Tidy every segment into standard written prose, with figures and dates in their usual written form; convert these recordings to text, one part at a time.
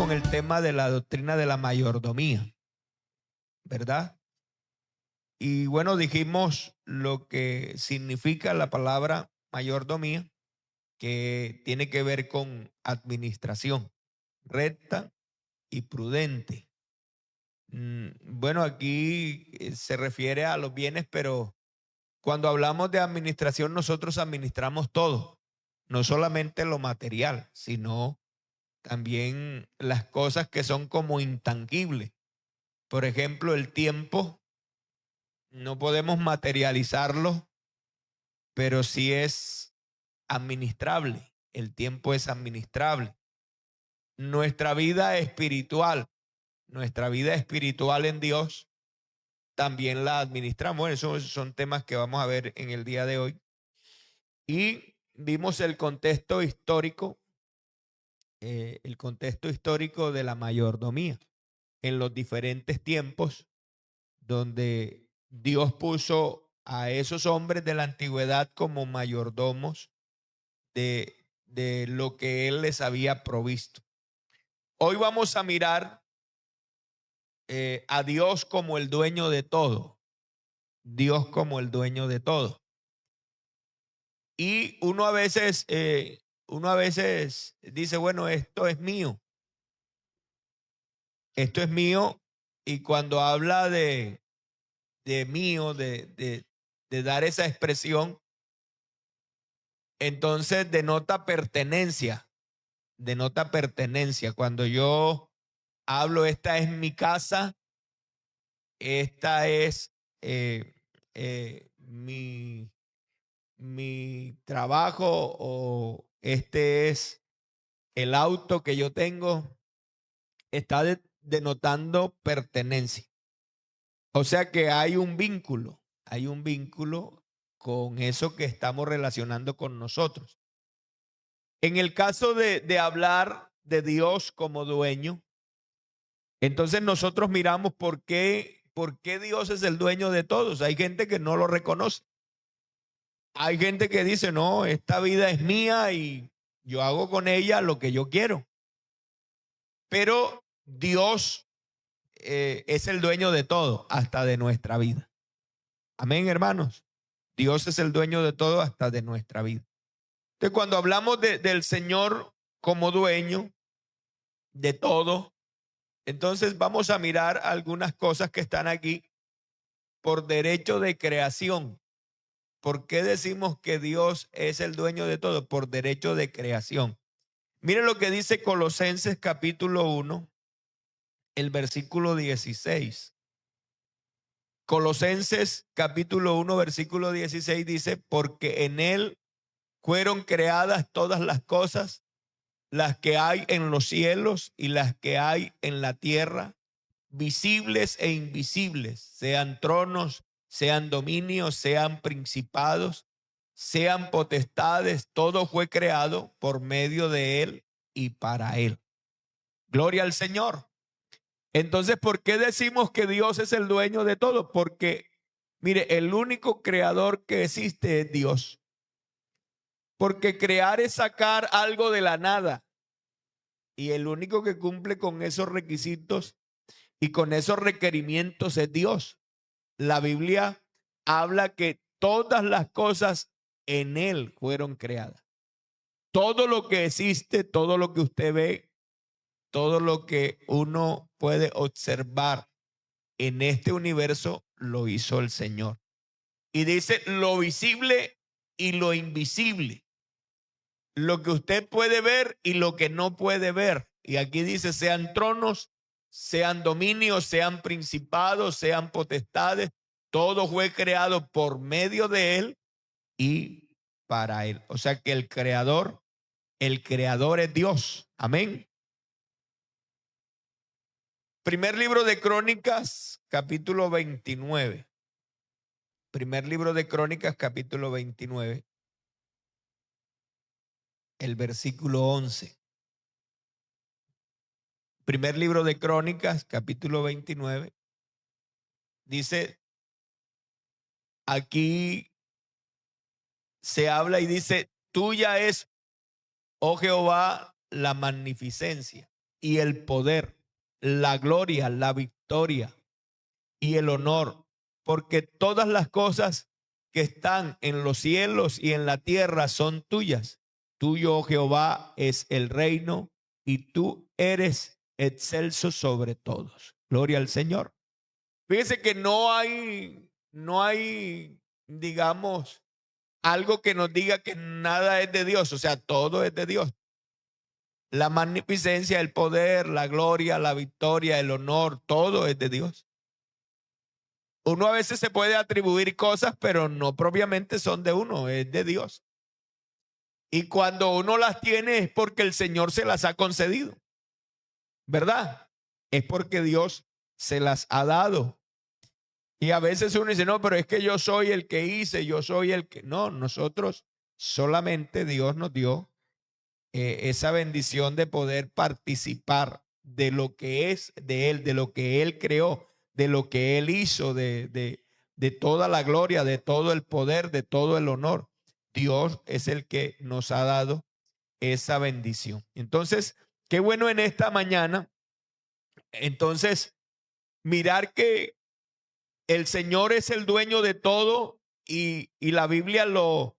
con el tema de la doctrina de la mayordomía, ¿verdad? Y bueno, dijimos lo que significa la palabra mayordomía, que tiene que ver con administración recta y prudente. Bueno, aquí se refiere a los bienes, pero cuando hablamos de administración, nosotros administramos todo, no solamente lo material, sino también las cosas que son como intangibles. Por ejemplo, el tiempo, no podemos materializarlo, pero sí es administrable. El tiempo es administrable. Nuestra vida espiritual en Dios, también la administramos. Bueno, esos son temas que vamos a ver en el día de hoy. Y vimos el contexto histórico de la mayordomía en los diferentes tiempos donde Dios puso a esos hombres de la antigüedad como mayordomos de lo que Él les había provisto. Hoy vamos a mirar a Dios como el dueño de todo. Dios como el dueño de todo. Y uno a veces dice, bueno, esto es mío. Y cuando habla de mío, de dar esa expresión, entonces denota pertenencia. Cuando yo hablo, esta es mi casa, esta es mi trabajo, o este es el auto que yo tengo, está denotando pertenencia. O sea que hay un vínculo con eso que estamos relacionando con nosotros. En el caso de hablar de Dios como dueño, entonces nosotros miramos por qué Dios es el dueño de todos. Hay gente que no lo reconoce. Hay gente que dice, no, esta vida es mía y yo hago con ella lo que yo quiero. Pero Dios es el dueño de todo, hasta de nuestra vida. Amén, hermanos. Dios es el dueño de todo, hasta de nuestra vida. Entonces, cuando hablamos del Señor como dueño de todo, entonces vamos a mirar algunas cosas que están aquí por derecho de creación. ¿Por qué decimos que Dios es el dueño de todo? Por derecho de creación. Miren lo que dice Colosenses capítulo 1, el versículo 16. Colosenses capítulo 1, versículo 16 dice, porque en Él fueron creadas todas las cosas, las que hay en los cielos y las que hay en la tierra, visibles e invisibles, sean tronos, sean dominios, sean principados, sean potestades, todo fue creado por medio de Él y para Él. Gloria al Señor. Entonces, ¿por qué decimos que Dios es el dueño de todo? Porque, mire, el único creador que existe es Dios. Porque crear es sacar algo de la nada. Y el único que cumple con esos requisitos y con esos requerimientos es Dios. La Biblia habla que todas las cosas en Él fueron creadas. Todo lo que existe, todo lo que usted ve, todo lo que uno puede observar en este universo, lo hizo el Señor. Y dice lo visible y lo invisible. Lo que usted puede ver y lo que no puede ver. Y aquí dice, sean tronos, sean dominios, sean principados, sean potestades. Todo fue creado por medio de Él y para Él. O sea que el creador es Dios. Amén. Primer libro de Crónicas, capítulo 29. Primer libro de Crónicas, capítulo 29. El versículo 11. Primer libro de Crónicas, capítulo 29. Dice, aquí se habla y dice, tuya es, oh Jehová, la magnificencia. y el poder, la gloria, la victoria y el honor, porque todas las cosas que están en los cielos y en la tierra son tuyas. Tuyo, oh Jehová, es el reino y tú eres excelso sobre todos. Gloria al Señor. Fíjese que no hay, digamos, algo que nos diga que nada es de Dios, o sea, todo es de Dios. La magnificencia, el poder, la gloria, la victoria, el honor, todo es de Dios. Uno a veces se puede atribuir cosas, pero no propiamente son de uno, es de Dios. Y cuando uno las tiene es porque el Señor se las ha concedido, ¿verdad? Es porque Dios se las ha dado. Y a veces uno dice, no, pero es que yo soy el que hice, yo soy el que... No, nosotros solamente Dios nos dio esa bendición de poder participar de lo que es de Él, de lo que Él creó, de lo que Él hizo, de toda la gloria, de todo el poder, de todo el honor. Dios es el que nos ha dado esa bendición. Entonces, qué bueno en esta mañana, entonces, mirar que el Señor es el dueño de todo y la Biblia lo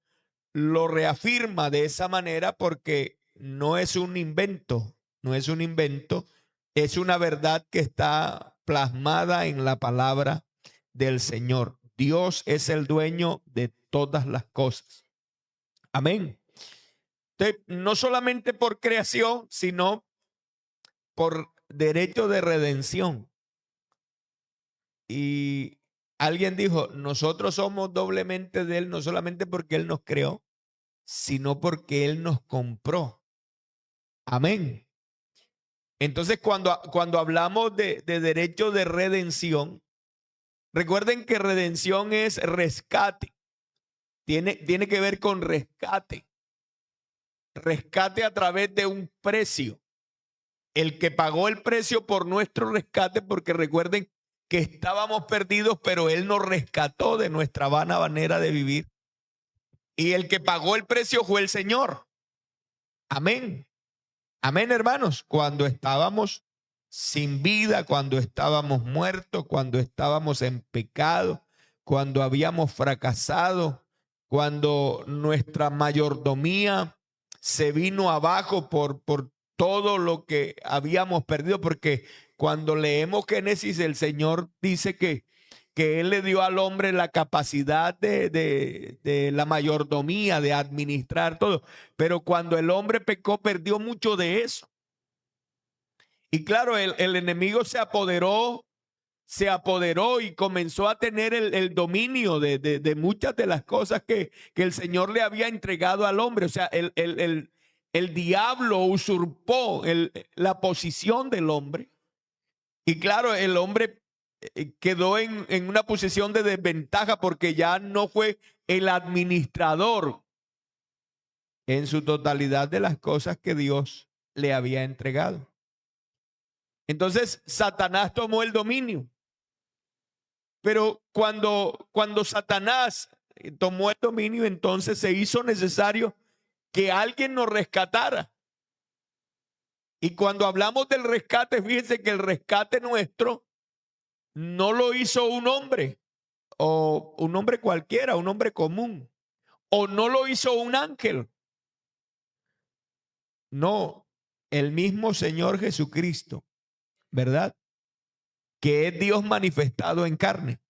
reafirma de esa manera porque no es un invento, no es un invento, es una verdad que está plasmada en la palabra del Señor. Dios es el dueño de todas las cosas. Amén. Entonces, no solamente por creación, sino por derecho de redención. Y alguien dijo, nosotros somos doblemente de Él, no solamente porque Él nos creó, sino porque Él nos compró. Amén. Entonces, cuando hablamos de derecho de redención, recuerden que redención es rescate. Tiene que ver con rescate. Rescate a través de un precio. El que pagó el precio por nuestro rescate, porque recuerden que estábamos perdidos, pero Él nos rescató de nuestra vana manera de vivir. Y el que pagó el precio fue el Señor. Amén. Amén, hermanos. Cuando estábamos sin vida, cuando estábamos muertos, cuando estábamos en pecado, cuando habíamos fracasado, cuando nuestra mayordomía se vino abajo por todo lo que habíamos perdido, porque cuando leemos Génesis, el Señor dice que Él le dio al hombre la capacidad de la mayordomía, de administrar todo. Pero cuando el hombre pecó, perdió mucho de eso. Y claro, el enemigo se apoderó y comenzó a tener el dominio de muchas de las cosas que el Señor le había entregado al hombre. O sea, el diablo usurpó la posición del hombre. Y claro, el hombre quedó en una posición de desventaja porque ya no fue el administrador en su totalidad de las cosas que Dios le había entregado. Entonces Satanás tomó el dominio. Pero cuando Satanás tomó el dominio, entonces se hizo necesario que alguien nos rescatara. Y cuando hablamos del rescate, fíjense que el rescate nuestro no lo hizo un hombre, o un hombre cualquiera, un hombre común, o no lo hizo un ángel. No, el mismo Señor Jesucristo, ¿verdad? Que es Dios manifestado en carne.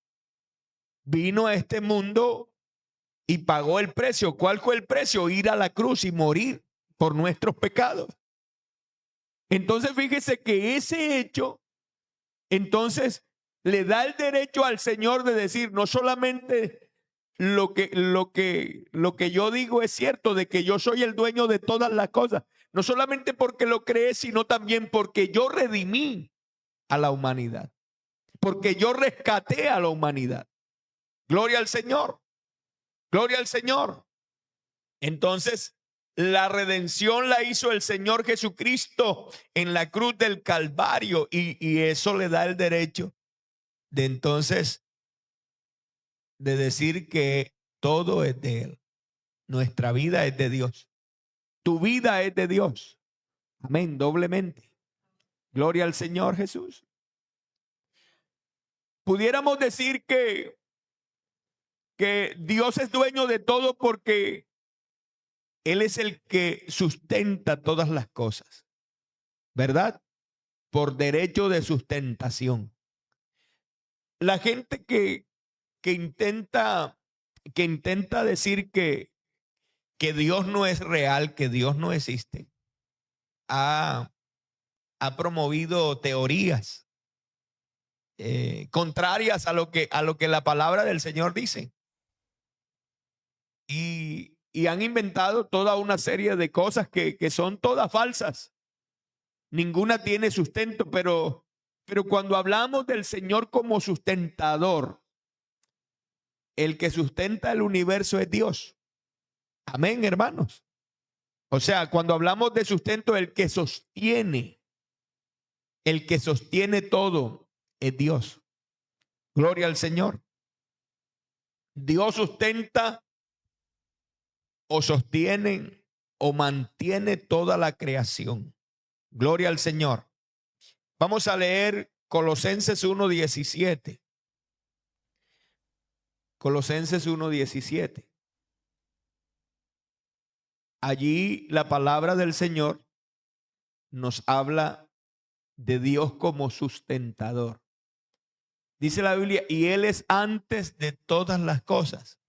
Vino a este mundo y pagó el precio. ¿Cuál fue el precio? Ir a la cruz y morir por nuestros pecados. Entonces fíjese que ese hecho, entonces le da el derecho al Señor de decir, no solamente lo que yo digo es cierto, de que yo soy el dueño de todas las cosas, no solamente porque lo creé, sino también porque yo redimí a la humanidad, porque yo rescaté a la humanidad. Gloria al Señor, gloria al Señor. Entonces, la redención la hizo el Señor Jesucristo en la cruz del Calvario y eso le da el derecho de entonces de decir que todo es de Él. Nuestra vida es de Dios. Tu vida es de Dios. Amén, doblemente. Gloria al Señor Jesús. Pudiéramos decir que Dios es dueño de todo porque Él es el que sustenta todas las cosas, ¿verdad? Por derecho de sustentación. La gente que intenta decir que Dios no es real, que Dios no existe, ha promovido teorías contrarias a lo que la palabra del Señor dice. Y han inventado toda una serie de cosas que son todas falsas. Ninguna tiene sustento, pero cuando hablamos del Señor como sustentador, el que sustenta el universo es Dios. Amén, hermanos. O sea, cuando hablamos de sustento, el que sostiene todo es Dios. Gloria al Señor. Dios sustenta o sostiene o mantiene toda la creación. Gloria al Señor. Vamos a leer Colosenses 1:17. Colosenses 1:17. Allí la palabra del Señor nos habla de Dios como sustentador. Dice la Biblia, y Él es antes de todas las cosas,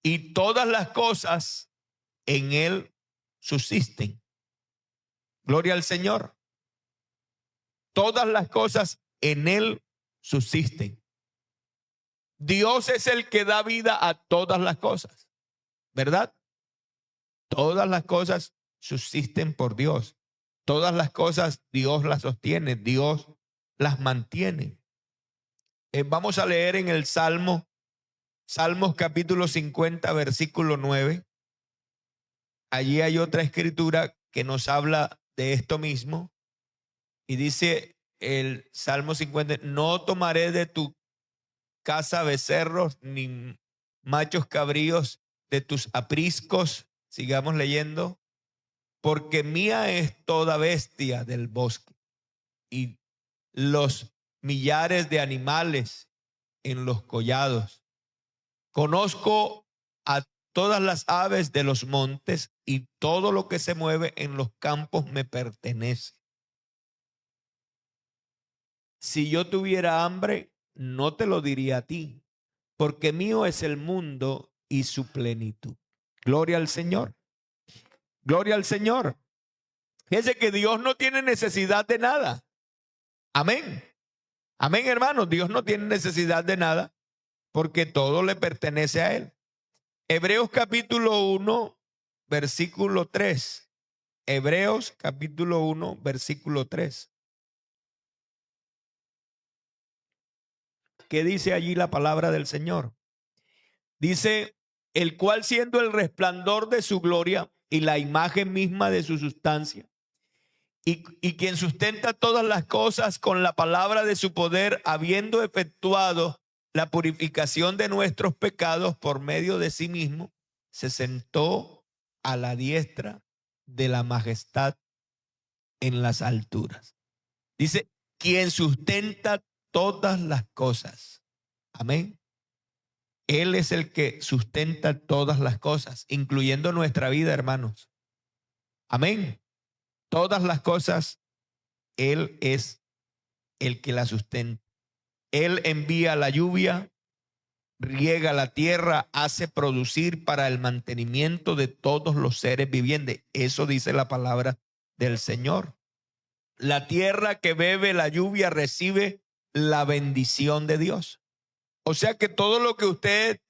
y todas las cosas en Él subsisten. Gloria al Señor. Todas las cosas en Él subsisten. Dios es el que da vida a todas las cosas, ¿verdad? Todas las cosas subsisten por Dios. Todas las cosas Dios las sostiene, Dios las mantiene. Vamos a leer en el Salmos capítulo 50, versículo 9. Allí hay otra escritura que nos habla de esto mismo. Y dice el Salmo 50, no tomaré de tu casa becerros ni machos cabríos de tus apriscos. Sigamos leyendo. Porque mía es toda bestia del bosque y los millares de animales en los collados. Conozco a todas las aves de los montes y todo lo que se mueve en los campos me pertenece. Si yo tuviera hambre, no te lo diría a ti, porque mío es el mundo y su plenitud. Gloria al Señor. Gloria al Señor. Fíjense que Dios no tiene necesidad de nada. Amén. Amén, hermanos. Dios no tiene necesidad de nada porque todo le pertenece a Él. Hebreos capítulo 1, versículo 3. Hebreos capítulo 1, versículo 3. ¿Qué dice allí la palabra del Señor? Dice, el cual siendo el resplandor de su gloria y la imagen misma de su sustancia, y quien sustenta todas las cosas con la palabra de su poder, habiendo efectuado la purificación de nuestros pecados por medio de sí mismo, se sentó a la diestra de la majestad en las alturas. Dice, quien sustenta todas las cosas. Amén. Él es el que sustenta todas las cosas, incluyendo nuestra vida, hermanos. Amén. Todas las cosas, Él es el que la sustenta. Él envía la lluvia, riega la tierra, hace producir para el mantenimiento de todos los seres vivientes. Eso dice la palabra del Señor. La tierra que bebe la lluvia recibe la bendición de Dios. O sea que todo lo que usted,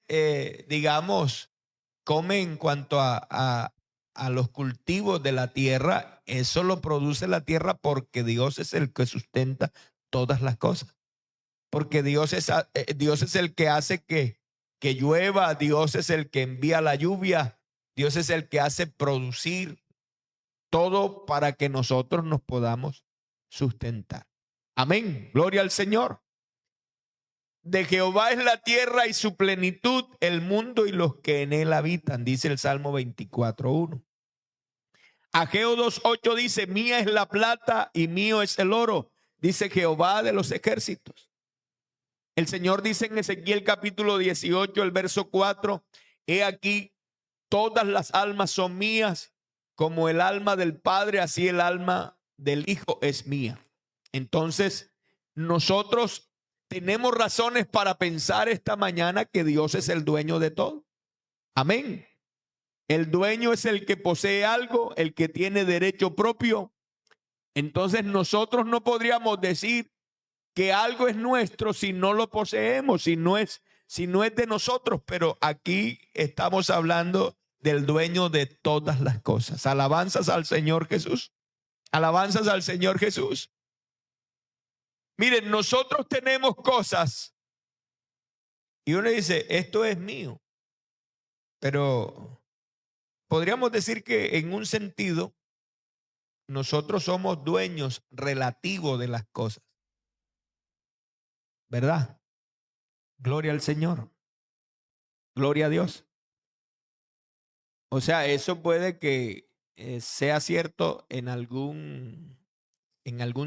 digamos, come en cuanto a los cultivos de la tierra, eso lo produce la tierra porque Dios es el que sustenta todas las cosas. Porque Dios es el que hace que llueva, Dios es el que envía la lluvia, Dios es el que hace producir todo para que nosotros nos podamos sustentar. Amén, gloria al Señor. De Jehová es la tierra y su plenitud, el mundo y los que en él habitan, dice el Salmo 24:1. Ageo 2:8 dice: mía es la plata y mío es el oro, dice Jehová de los ejércitos. El Señor dice en Ezequiel capítulo 18, el verso 4: he aquí, todas las almas son mías, como el alma del Padre, así el alma del Hijo es mía. Entonces, nosotros tenemos razones para pensar esta mañana que Dios es el dueño de todo. Amén. El dueño es el que posee algo, el que tiene derecho propio. Entonces nosotros no podríamos decir que algo es nuestro si no lo poseemos, si no es de nosotros. Pero aquí estamos hablando del dueño de todas las cosas. Alabanzas al Señor Jesús. Alabanzas al Señor Jesús. Miren, nosotros tenemos cosas y uno dice, esto es mío. Pero podríamos decir que en un sentido nosotros somos dueños relativos de las cosas, ¿verdad? Gloria al Señor. Gloria a Dios. O sea, eso puede que sea cierto en algún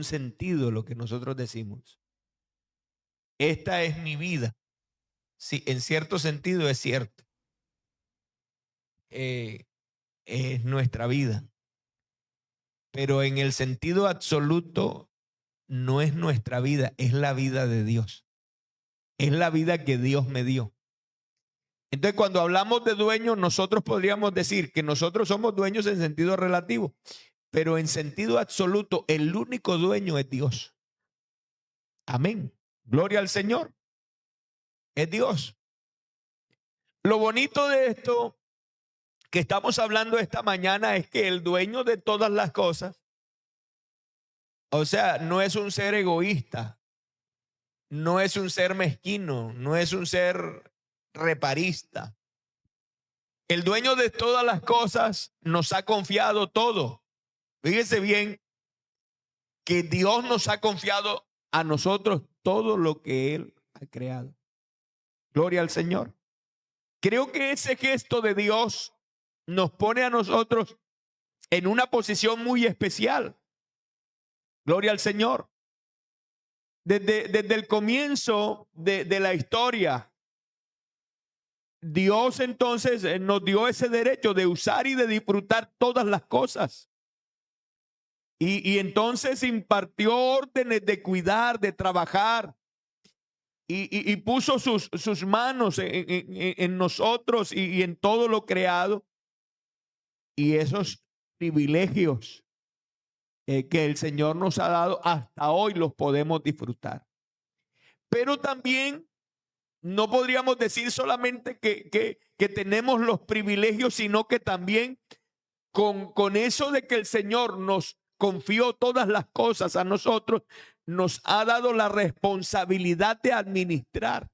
sentido lo que nosotros decimos. Esta es mi vida. Sí, en cierto sentido es cierto. Es nuestra vida. Pero en el sentido absoluto no es nuestra vida, es la vida de Dios. Es la vida que Dios me dio. Entonces, cuando hablamos de dueños, nosotros podríamos decir que nosotros somos dueños en sentido relativo, pero en sentido absoluto, el único dueño es Dios. Amén. Gloria al Señor. Es Dios. Lo bonito de esto que estamos hablando esta mañana es que el dueño de todas las cosas, o sea, no es un ser egoísta, no es un ser mezquino, no es un ser reparista. El dueño de todas las cosas nos ha confiado todo. Fíjese bien que Dios nos ha confiado a nosotros todo lo que Él ha creado. Gloria al Señor. Creo que ese gesto de Dios nos pone a nosotros en una posición muy especial. Gloria al Señor. Desde el comienzo de la historia, Dios entonces nos dio ese derecho de usar y de disfrutar todas las cosas. Y entonces impartió órdenes de cuidar, de trabajar. Y puso sus manos en nosotros y en todo lo creado. Y esos privilegios que el Señor nos ha dado hasta hoy los podemos disfrutar. Pero también no podríamos decir solamente que tenemos los privilegios, sino que también con eso de que el Señor nos confió todas las cosas a nosotros, nos ha dado la responsabilidad de administrar.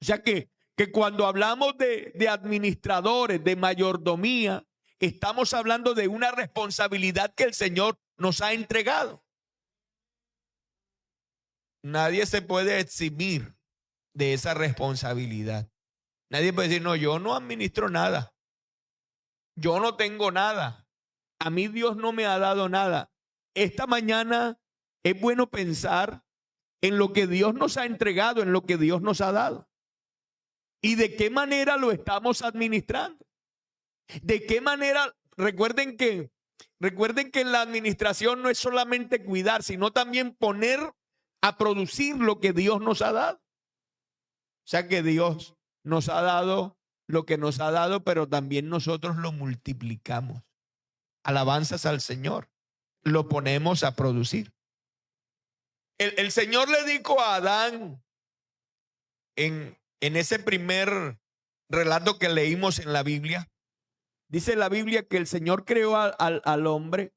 O sea que cuando hablamos de administradores, de mayordomía, estamos hablando de una responsabilidad que el Señor nos ha entregado. Nadie se puede eximir de esa responsabilidad. Nadie puede decir, no, yo no administro nada. Yo no tengo nada. A mí Dios no me ha dado nada. Esta mañana es bueno pensar en lo que Dios nos ha entregado, en lo que Dios nos ha dado. ¿Y de qué manera lo estamos administrando? ¿De qué manera? Recuerden que en la administración no es solamente cuidar, sino también poner a producir lo que Dios nos ha dado. O sea que Dios nos ha dado lo que nos ha dado, pero también nosotros lo multiplicamos. Alabanzas al Señor. Lo ponemos a producir. El Señor le dijo a Adán en ese primer relato que leímos en la Biblia. Dice la Biblia que el Señor creó al hombre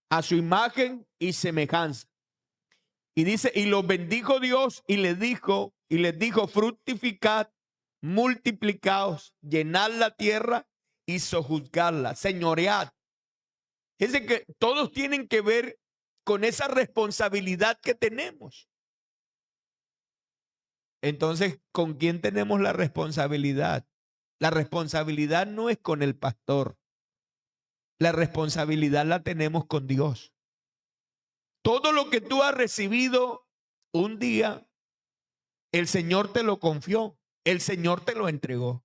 a su imagen y semejanza. Y dice, y los bendijo Dios y les dijo, fructificad, multiplicaos, llenad la tierra y sojuzgarla, señoread. Es decir, que todos tienen que ver con esa responsabilidad que tenemos. Entonces, ¿con quién tenemos la responsabilidad? La responsabilidad no es con el pastor. La responsabilidad la tenemos con Dios. Todo lo que tú has recibido un día, el Señor te lo confió, el Señor te lo entregó.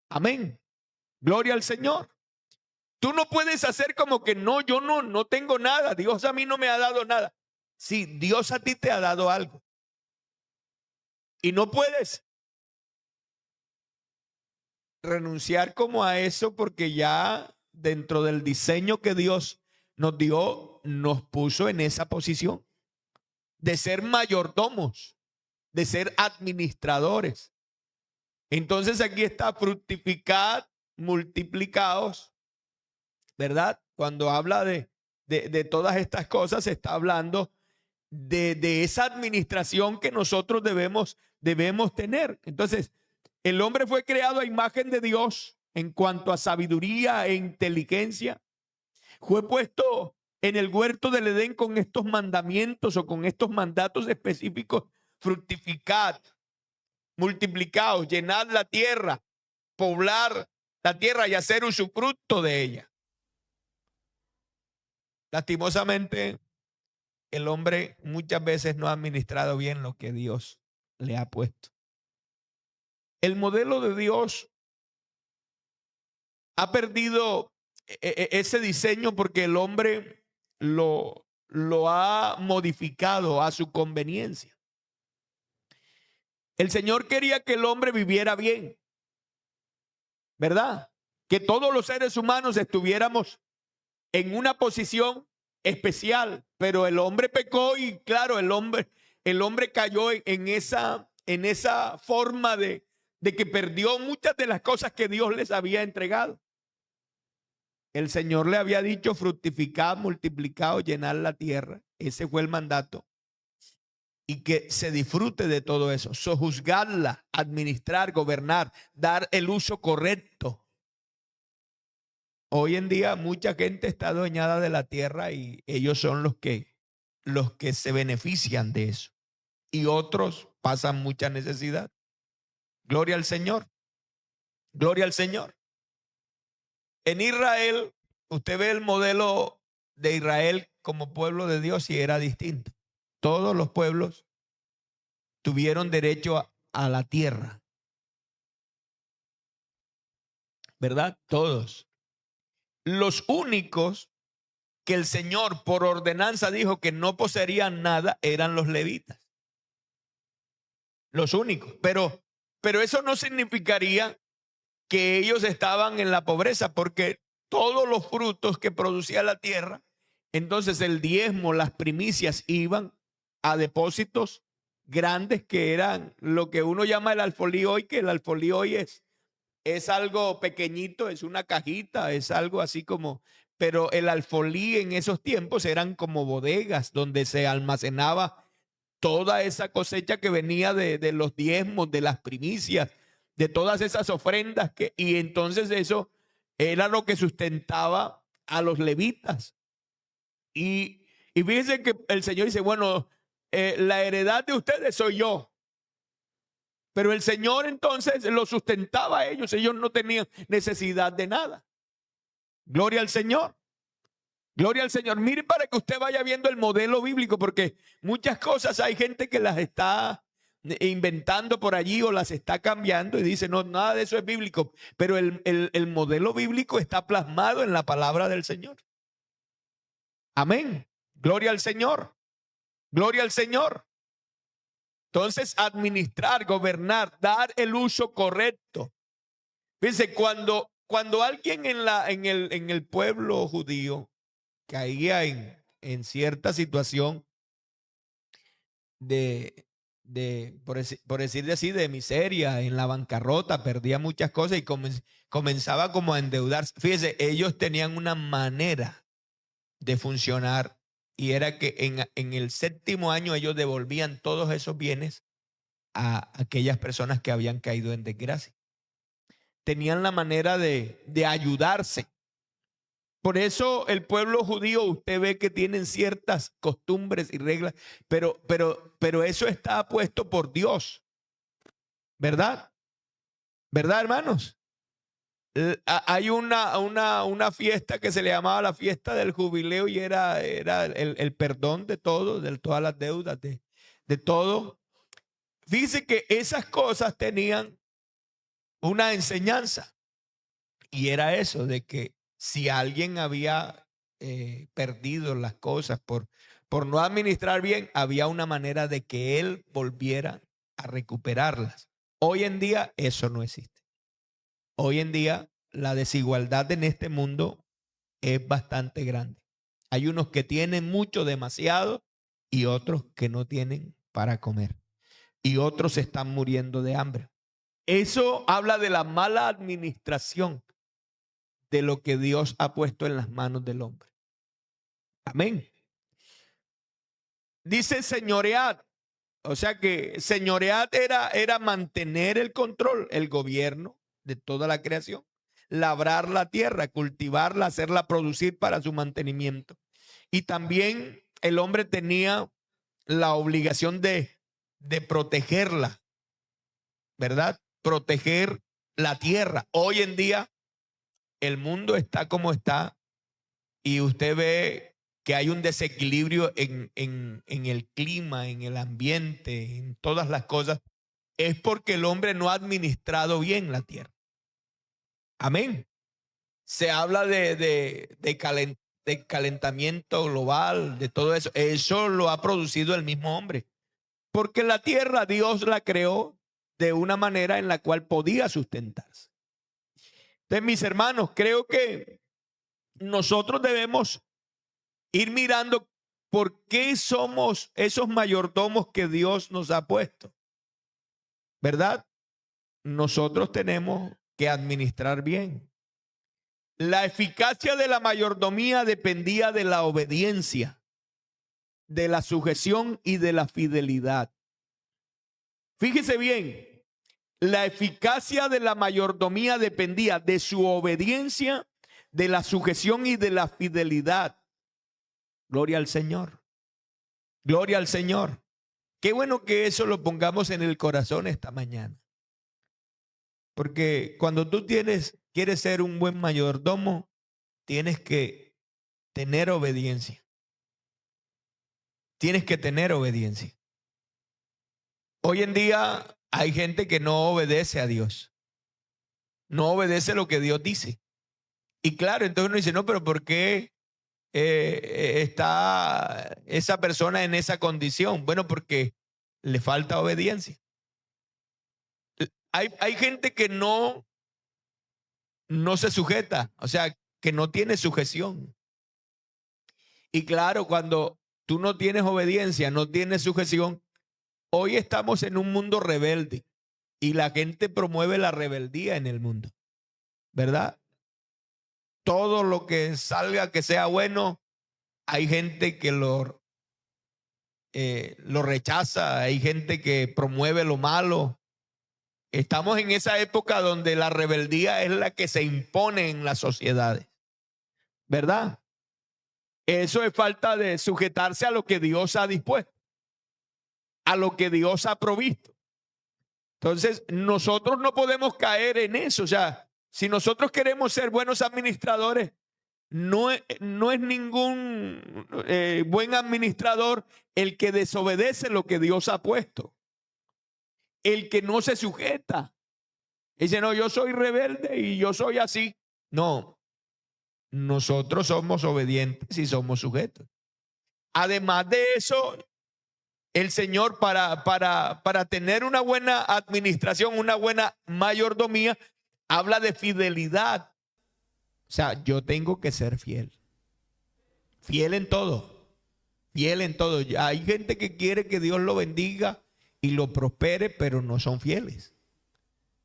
Amén. Gloria al Señor. Tú no puedes hacer como que no, yo no tengo nada. Dios a mí no me ha dado nada. Sí, Dios a ti te ha dado algo. Y no puedes renunciar como a eso porque ya dentro del diseño que Dios nos dio, nos puso en esa posición de ser mayordomos, de ser administradores. Entonces aquí está: fructificad, multiplicaos, ¿verdad? Cuando habla de todas estas cosas, se está hablando de esa administración que nosotros debemos tener. Entonces, el hombre fue creado a imagen de Dios en cuanto a sabiduría e inteligencia. Fue puesto en el huerto del Edén con estos mandamientos o con estos mandatos específicos: fructificad, multiplicaos, llenad la tierra, poblar la tierra y hacer usufructo de ella. Lastimosamente, el hombre muchas veces no ha administrado bien lo que Dios le ha puesto. El modelo de Dios ha perdido ese diseño porque el hombre lo ha modificado a su conveniencia. El Señor quería que el hombre viviera bien, ¿verdad? Que todos los seres humanos estuviéramos en una posición especial, pero el hombre pecó y claro, el hombre cayó en esa forma de que perdió muchas de las cosas que Dios les había entregado. El Señor le había dicho: fructificad, multiplicaos, llenar la tierra. Ese fue el mandato. Y que se disfrute de todo eso, sojuzgarla, administrar, gobernar, dar el uso correcto. Hoy en día mucha gente está adueñada de la tierra y ellos son los que se benefician de eso. Y otros pasan mucha necesidad. Gloria al Señor. Gloria al Señor. En Israel, usted ve el modelo de Israel como pueblo de Dios y era distinto. Todos los pueblos tuvieron derecho a la tierra, ¿verdad? Todos. Los únicos que el Señor por ordenanza dijo que no poseerían nada eran los levitas. Los únicos. Pero eso no significaría que ellos estaban en la pobreza, porque todos los frutos que producía la tierra, entonces el diezmo, las primicias iban a depósitos grandes que eran lo que uno llama el alfolí hoy, que el alfolí hoy es algo pequeñito, es una cajita, es algo así como, pero el alfolí en esos tiempos eran como bodegas donde se almacenaba toda esa cosecha que venía de los diezmos, de las primicias, de todas esas ofrendas y entonces eso era lo que sustentaba a los levitas. Y fíjense que el Señor dice: bueno, la heredad de ustedes soy yo. Pero el Señor entonces lo sustentaba a ellos. Ellos no tenían necesidad de nada. Gloria al Señor. Gloria al Señor. Mire, para que usted vaya viendo el modelo bíblico, porque muchas cosas hay gente que las está inventando por allí o las está cambiando y dice: no, nada de eso es bíblico. Pero el modelo bíblico está plasmado en la palabra del Señor. Amén. Gloria al Señor. Gloria al Señor. Entonces, administrar, gobernar, dar el uso correcto. Fíjense, cuando alguien en el pueblo judío caía en cierta situación por decir así, de miseria, en la bancarrota, perdía muchas cosas y comenzaba como a endeudarse. Fíjense, ellos tenían una manera de funcionar y era que en el séptimo año ellos devolvían todos esos bienes a aquellas personas que habían caído en desgracia. Tenían la manera de ayudarse. Por eso el pueblo judío, usted ve que tienen ciertas costumbres y reglas, pero eso está puesto por Dios. ¿Verdad? ¿Verdad, hermanos? Hay una fiesta que se le llamaba la fiesta del jubileo y era el perdón de todo, de todas las deudas, de todo. Dice que esas cosas tenían una enseñanza y era eso de que si alguien había perdido las cosas por no administrar bien, había una manera de que él volviera a recuperarlas. Hoy en día eso no existe. Hoy en día la desigualdad en este mundo es bastante grande. Hay unos que tienen mucho, demasiado, y otros que no tienen para comer. Y otros están muriendo de hambre. Eso habla de la mala administración de lo que Dios ha puesto en las manos del hombre. Amén. Dice señoread. O sea que señoread era mantener el control, el gobierno de toda la creación. Labrar la tierra, cultivarla, hacerla producir para su mantenimiento. Y también el hombre tenía la obligación de protegerla, ¿verdad? Proteger la tierra. Hoy en día el mundo está como está y usted ve que hay un desequilibrio en el clima, en el ambiente, en todas las cosas. Es porque el hombre no ha administrado bien la tierra. Amén. Se habla de calentamiento global, de todo eso. Eso lo ha producido el mismo hombre. Porque la tierra Dios la creó de una manera en la cual podía sustentarse. Entonces, mis hermanos, creo que nosotros debemos ir mirando por qué somos esos mayordomos que Dios nos ha puesto. ¿Verdad? Nosotros tenemos que administrar bien. La eficacia de la mayordomía dependía de la obediencia, de la sujeción y de la fidelidad. Fíjese bien, la eficacia de la mayordomía dependía de su obediencia, de la sujeción y de la fidelidad. Gloria al Señor. Gloria al Señor. Qué bueno que eso lo pongamos en el corazón esta mañana. Porque cuando tú quieres ser un buen mayordomo, tienes que tener obediencia. Tienes que tener obediencia. Hoy en día hay gente que no obedece a Dios. No obedece lo que Dios dice. Y claro, entonces uno dice, no, pero ¿por qué está esa persona en esa condición? Bueno, porque le falta obediencia. Hay gente que no se sujeta, o sea, que no tiene sujeción. Y claro, cuando tú no tienes obediencia, no tienes sujeción, hoy estamos en un mundo rebelde y la gente promueve la rebeldía en el mundo, ¿verdad? Todo lo que salga que sea bueno, hay gente que lo rechaza, hay gente que promueve lo malo. Estamos en esa época donde la rebeldía es la que se impone en las sociedades, ¿verdad? Eso es falta de sujetarse a lo que Dios ha dispuesto, a lo que Dios ha provisto. Entonces, nosotros no podemos caer en eso. O sea, si nosotros queremos ser buenos administradores, no es ningún buen administrador el que desobedece lo que Dios ha puesto. El que no se sujeta. Dice, no, yo soy rebelde y yo soy así. No, nosotros somos obedientes y somos sujetos. Además de eso, el Señor para tener una buena administración, una buena mayordomía, habla de fidelidad. O sea, yo tengo que ser fiel. Fiel en todo. Fiel en todo. Hay gente que quiere que Dios lo bendiga y lo prospere, pero no son fieles.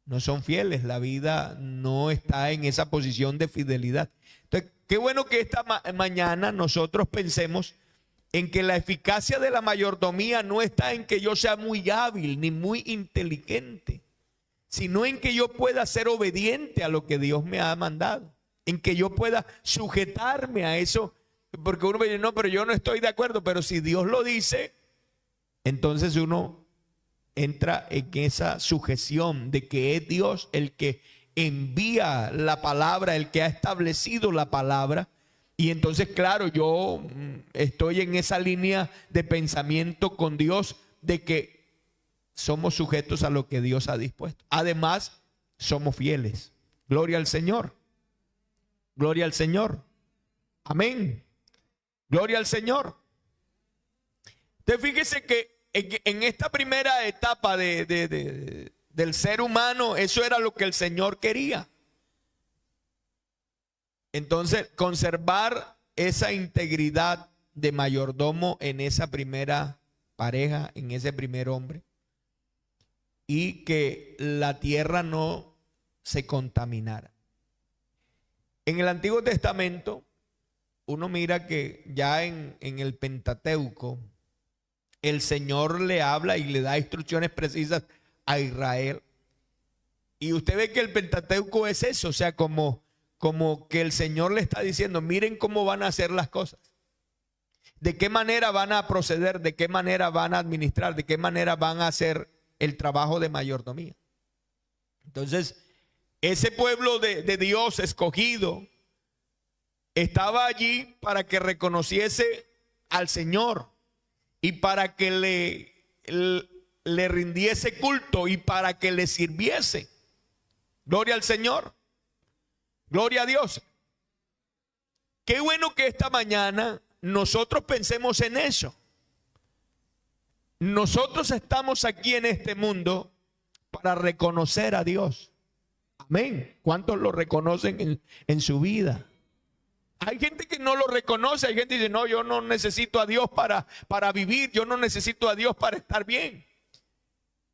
No son fieles. La vida no está en esa posición de fidelidad. Entonces, qué bueno que esta mañana nosotros pensemos en que la eficacia de la mayordomía no está en que yo sea muy hábil ni muy inteligente, sino en que yo pueda ser obediente a lo que Dios me ha mandado, en que yo pueda sujetarme a eso, porque uno me dice, no, pero yo no estoy de acuerdo, pero si Dios lo dice, entonces uno entra en esa sujeción de que es Dios el que envía la palabra, el que ha establecido la palabra. Y entonces, claro, yo estoy en esa línea de pensamiento con Dios de que somos sujetos a lo que Dios ha dispuesto. Además, somos fieles. Gloria al Señor. Gloria al Señor. Amén. Gloria al Señor. Entonces, fíjese que en esta primera etapa del ser humano, eso era lo que el Señor quería. Entonces, conservar esa integridad de mayordomo en esa primera pareja, en ese primer hombre, y que la tierra no se contaminara. En el Antiguo Testamento, uno mira que ya en el Pentateuco, el Señor le habla y le da instrucciones precisas a Israel. Y usted ve que el Pentateuco es eso, o sea, como que el Señor le está diciendo, miren cómo van a hacer las cosas. De qué manera van a proceder, de qué manera van a administrar, de qué manera van a hacer el trabajo de mayordomía. Entonces, ese pueblo de Dios escogido estaba allí para que reconociese al Señor y para que le rindiese culto y para que le sirviese. Gloria al Señor. Gloria a Dios. Qué bueno que esta mañana nosotros pensemos en eso. Nosotros estamos aquí en este mundo para reconocer a Dios. Amén. ¿Cuántos lo reconocen en su vida? Hay gente que no lo reconoce. Hay gente que dice, no, yo no necesito a Dios para vivir. Yo no necesito a Dios para estar bien.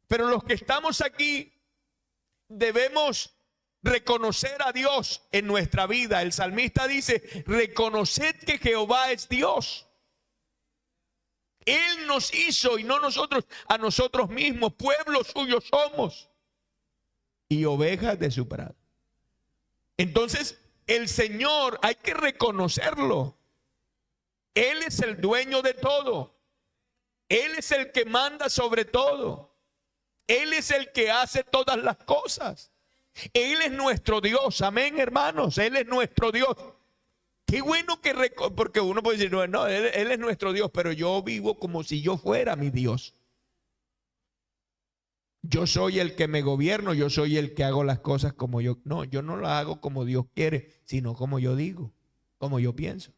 Pero los que estamos aquí debemos reconocer a Dios en nuestra vida. El salmista dice, reconoced que Jehová es Dios. Él nos hizo y no nosotros a nosotros mismos. Pueblo suyo somos y ovejas de su prado. Entonces, el Señor hay que reconocerlo. Él es el dueño de todo. Él es el que manda sobre todo. Él es el que hace todas las cosas. Él es nuestro Dios. Amén, hermanos. Él es nuestro Dios. Qué bueno que porque uno puede decir, no, él es nuestro Dios, pero yo vivo como si yo fuera mi Dios. Yo soy el que me gobierno, yo soy el que hago las cosas como yo. No, yo no las hago como Dios quiere, sino como yo digo, como yo pienso.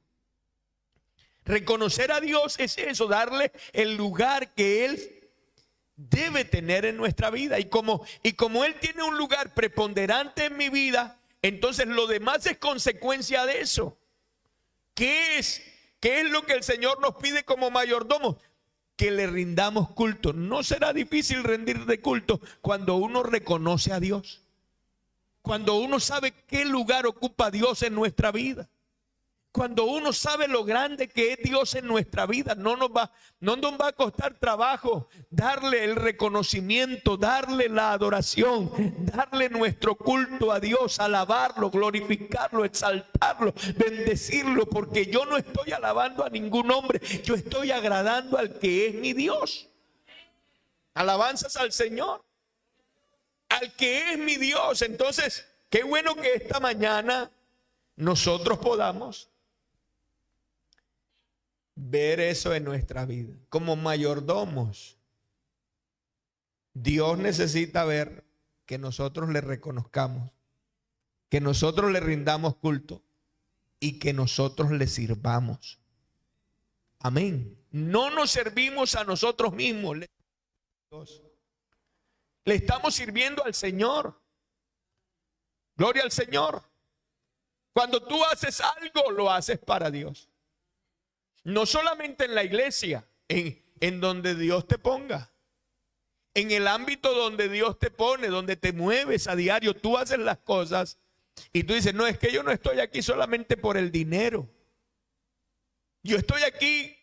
Reconocer a Dios es eso, darle el lugar que Él debe tener en nuestra vida. Y como Él tiene un lugar preponderante en mi vida, entonces lo demás es consecuencia de eso. ¿Qué es lo que el Señor nos pide como mayordomos? Que le rindamos culto. No será difícil rendir de culto cuando uno reconoce a Dios. Cuando uno sabe qué lugar ocupa Dios en nuestra vida. Cuando uno sabe lo grande que es Dios en nuestra vida, no nos va a costar trabajo darle el reconocimiento, darle la adoración, darle nuestro culto a Dios, alabarlo, glorificarlo, exaltarlo, bendecirlo, porque yo no estoy alabando a ningún hombre, yo estoy agradando al que es mi Dios. Alabanzas al Señor, al que es mi Dios. Entonces, qué bueno que esta mañana nosotros podamos ver eso en nuestra vida. Como mayordomos, Dios necesita ver que nosotros le reconozcamos, que nosotros le rindamos culto y que nosotros le sirvamos. Amén. No nos servimos a nosotros mismos, le estamos sirviendo al Señor. Gloria al Señor. Cuando tú haces algo, lo haces para Dios. No solamente en la iglesia, en donde Dios te ponga. En el ámbito donde Dios te pone, donde te mueves a diario, tú haces las cosas y tú dices, no, es que yo no estoy aquí solamente por el dinero. Yo estoy aquí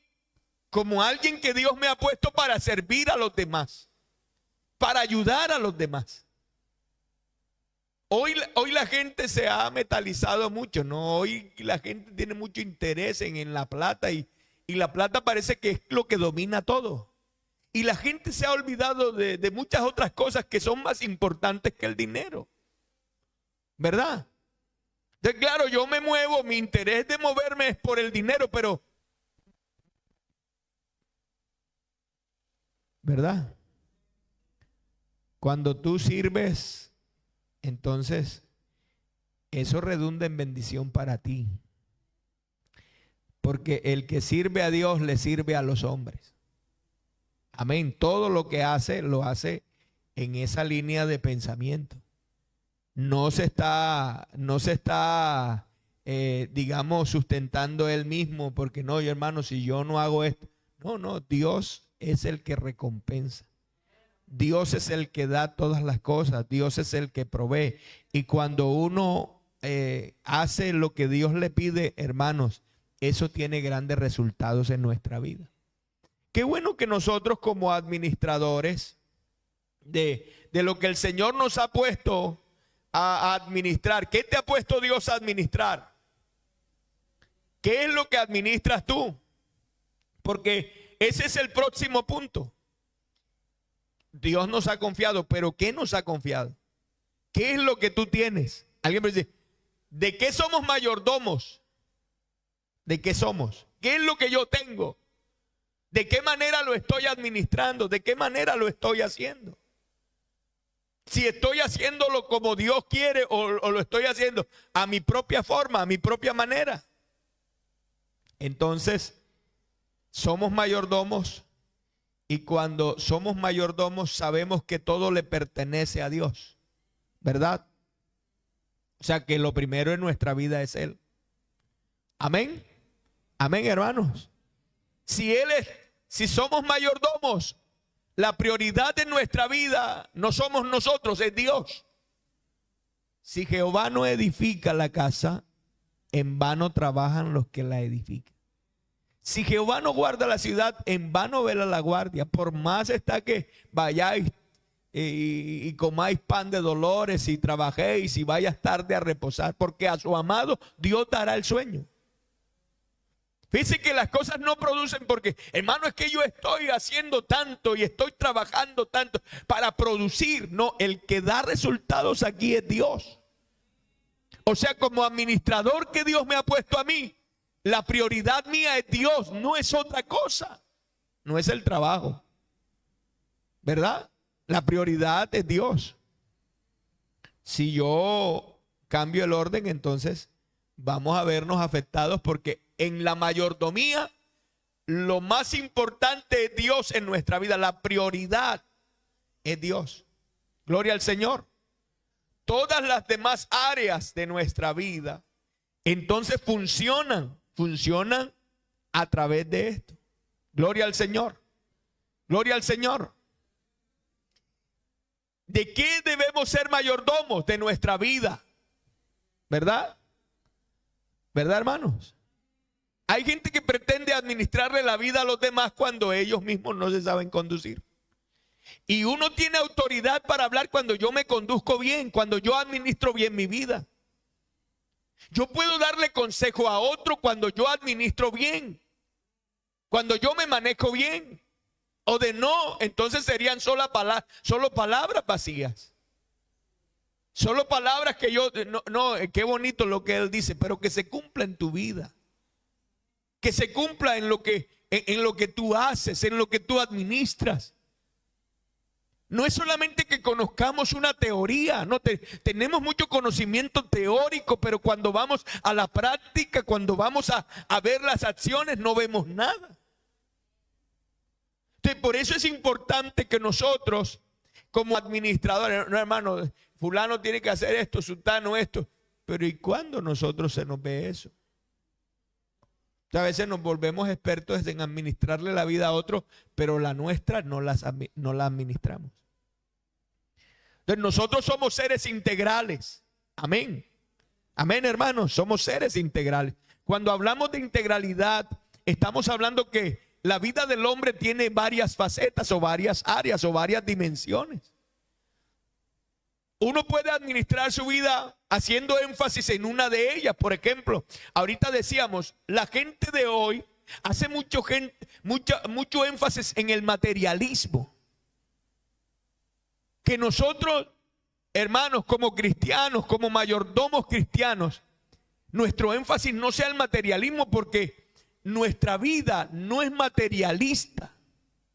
como alguien que Dios me ha puesto para servir a los demás, para ayudar a los demás. Hoy la gente se ha metalizado mucho, ¿no? Hoy la gente tiene mucho interés en la plata y la plata parece que es lo que domina todo. Y la gente se ha olvidado de muchas otras cosas que son más importantes que el dinero. ¿verdad? Entonces, claro, yo me muevo, mi interés de moverme es por el dinero, pero, ¿verdad? Cuando tú sirves, entonces eso redunda en bendición para ti. Porque el que sirve a Dios le sirve a los hombres. Amén. Todo lo que hace, lo hace en esa línea de pensamiento. No se está, digamos, sustentando él mismo, porque no, yo, hermano, si yo no hago esto. No, Dios es el que recompensa. Dios es el que da todas las cosas. Dios es el que provee. Y cuando uno hace lo que Dios le pide, hermanos, eso tiene grandes resultados en nuestra vida. Qué bueno que nosotros como administradores de lo que el Señor nos ha puesto a administrar. ¿Qué te ha puesto Dios a administrar? ¿Qué es lo que administras tú? Porque ese es el próximo punto. Dios nos ha confiado, pero ¿qué nos ha confiado? ¿Qué es lo que tú tienes? Alguien me dice, ¿de qué somos mayordomos? ¿De qué somos? ¿Qué es lo que yo tengo? ¿De qué manera lo estoy administrando? ¿De qué manera lo estoy haciendo? Si estoy haciéndolo como Dios quiere o lo estoy haciendo a mi propia forma, a mi propia manera. Entonces, somos mayordomos y cuando somos mayordomos sabemos que todo le pertenece a Dios, ¿verdad? O sea que lo primero en nuestra vida es Él. Amén. Amén, hermanos. Si somos mayordomos, la prioridad de nuestra vida no somos nosotros, es Dios. Si Jehová no edifica la casa, en vano trabajan los que la edifican. Si Jehová no guarda la ciudad, en vano vela la guardia. Por más está que vayáis y comáis pan de dolores y trabajéis y vayas tarde a reposar, porque a su amado Dios dará el sueño. Fíjense que las cosas no producen porque, hermano, es que yo estoy haciendo tanto y estoy trabajando tanto para producir. No, el que da resultados aquí es Dios. O sea, como administrador que Dios me ha puesto a mí, la prioridad mía es Dios, no es otra cosa. No es el trabajo, ¿verdad? La prioridad es Dios. Si yo cambio el orden, entonces vamos a vernos afectados porque en la mayordomía lo más importante es Dios en nuestra vida. La prioridad es Dios. Gloria al Señor. Todas las demás áreas de nuestra vida entonces funcionan a través de esto. Gloria al Señor. Gloria al Señor. ¿De qué debemos ser mayordomos? De nuestra vida. ¿Verdad? ¿Verdad, hermanos? Hay gente que pretende administrarle la vida a los demás cuando ellos mismos no se saben conducir. Y uno tiene autoridad para hablar cuando yo me conduzco bien, cuando yo administro bien mi vida. Yo puedo darle consejo a otro cuando yo administro bien, cuando yo me manejo bien. O de no, entonces serían solo palabras vacías. Solo palabras que yo, no, qué bonito lo que él dice, pero que se cumpla en tu vida. Que se cumpla en lo que tú haces, en lo que tú administras. No es solamente que conozcamos una teoría, no tenemos mucho conocimiento teórico, pero cuando vamos a la práctica, cuando vamos a ver las acciones, no vemos nada. Entonces, por eso es importante que nosotros, como administradores, no, hermano, fulano tiene que hacer esto, sultano esto, pero ¿y cuándo nosotros se nos ve eso? A veces nos volvemos expertos en administrarle la vida a otros, pero la nuestra no la administramos. Entonces nosotros somos seres integrales. Amén. Amén, hermanos, somos seres integrales. Cuando hablamos de integralidad, estamos hablando que la vida del hombre tiene varias facetas o varias áreas o varias dimensiones. Uno puede administrar su vida haciendo énfasis en una de ellas. Por ejemplo, ahorita decíamos, la gente de hoy hace mucho énfasis en el materialismo. Que nosotros hermanos, como cristianos, como mayordomos cristianos, nuestro énfasis no sea el materialismo, porque nuestra vida no es materialista,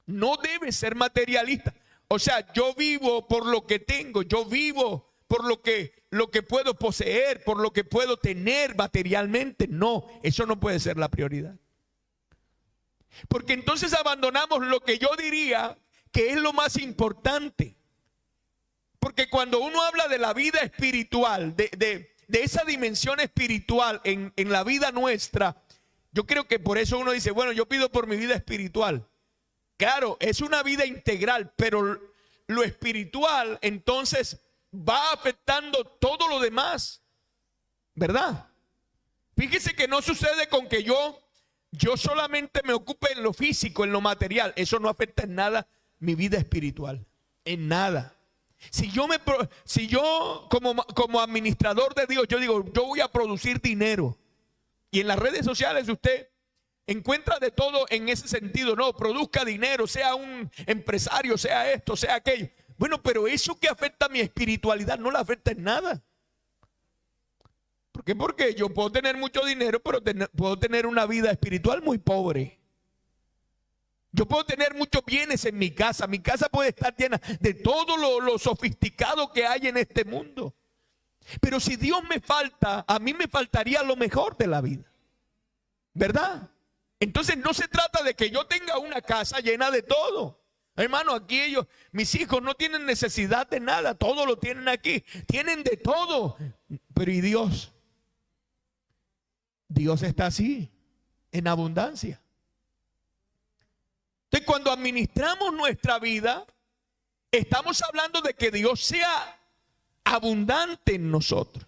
no debe ser materialista. O sea, yo vivo por lo que tengo, yo vivo por lo que puedo poseer, por lo que puedo tener materialmente. No, eso no puede ser la prioridad. Porque entonces abandonamos lo que yo diría que es lo más importante. Porque cuando uno habla de la vida espiritual, de esa dimensión espiritual en la vida nuestra, yo creo que por eso uno dice, bueno, yo pido por mi vida espiritual. Claro, es una vida integral, pero lo espiritual entonces va afectando todo lo demás, ¿verdad? Fíjese que no sucede con que yo solamente me ocupe en lo físico, en lo material. Eso no afecta en nada mi vida espiritual, en nada. Si yo como administrador de Dios, yo digo, yo voy a producir dinero. Y en las redes sociales usted encuentra de todo en ese sentido. No, produzca dinero, sea un empresario, sea esto, sea aquello. Bueno, pero eso que afecta a mi espiritualidad no la afecta en nada. ¿Por qué? Porque yo puedo tener mucho dinero, pero puedo tener una vida espiritual muy pobre. Yo puedo tener muchos bienes en mi casa. Mi casa puede estar llena de todo lo sofisticado que hay en este mundo. Pero si Dios me falta, a mí me faltaría lo mejor de la vida, ¿verdad? Entonces no se trata de que yo tenga una casa llena de todo. Hermano, aquí mis hijos no tienen necesidad de nada, todo lo tienen aquí, tienen de todo. Pero ¿y Dios? Dios está así, en abundancia. Entonces, cuando administramos nuestra vida, estamos hablando de que Dios sea abundante en nosotros.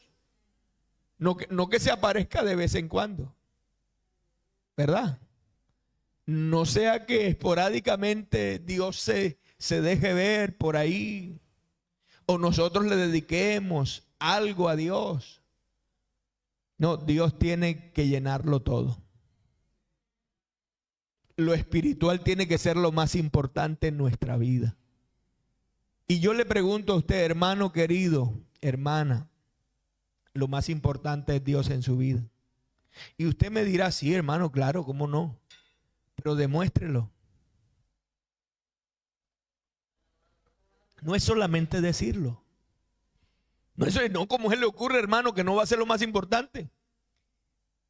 No que se aparezca de vez en cuando, ¿verdad? No sea que esporádicamente Dios se deje ver por ahí, o nosotros le dediquemos algo a Dios. No, Dios tiene que llenarlo todo. Lo espiritual tiene que ser lo más importante en nuestra vida. Y yo le pregunto a usted, hermano querido, hermana, lo más importante es Dios en su vida. Y usted me dirá, sí, hermano, claro, ¿cómo no? Pero demuéstrelo. No es solamente decirlo. No, como se le ocurre, hermano, que no va a ser lo más importante.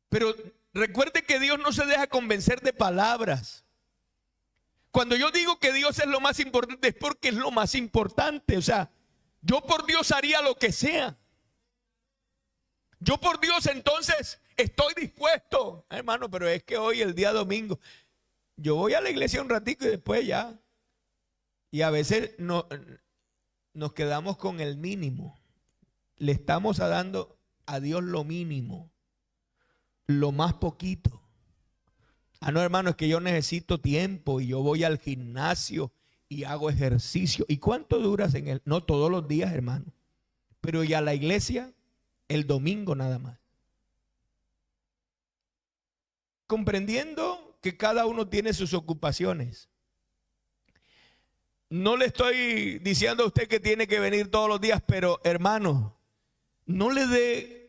Pero recuerde que Dios no se deja convencer de palabras. Cuando yo digo que Dios es lo más importante, es porque es lo más importante. O sea, yo por Dios haría lo que sea. Yo por Dios entonces estoy dispuesto. Hermano, pero es que hoy, el día domingo, yo voy a la iglesia un ratico y después ya. Y a veces nos quedamos con el mínimo. Le estamos dando a Dios lo mínimo, lo más poquito. Ah, no, hermano, es que yo necesito tiempo y yo voy al gimnasio y hago ejercicio. ¿Y cuánto duras en él? No todos los días, hermano. Pero y a la iglesia el domingo nada más. Comprendiendo que cada uno tiene sus ocupaciones. No le estoy diciendo a usted que tiene que venir todos los días, pero hermano, no le dé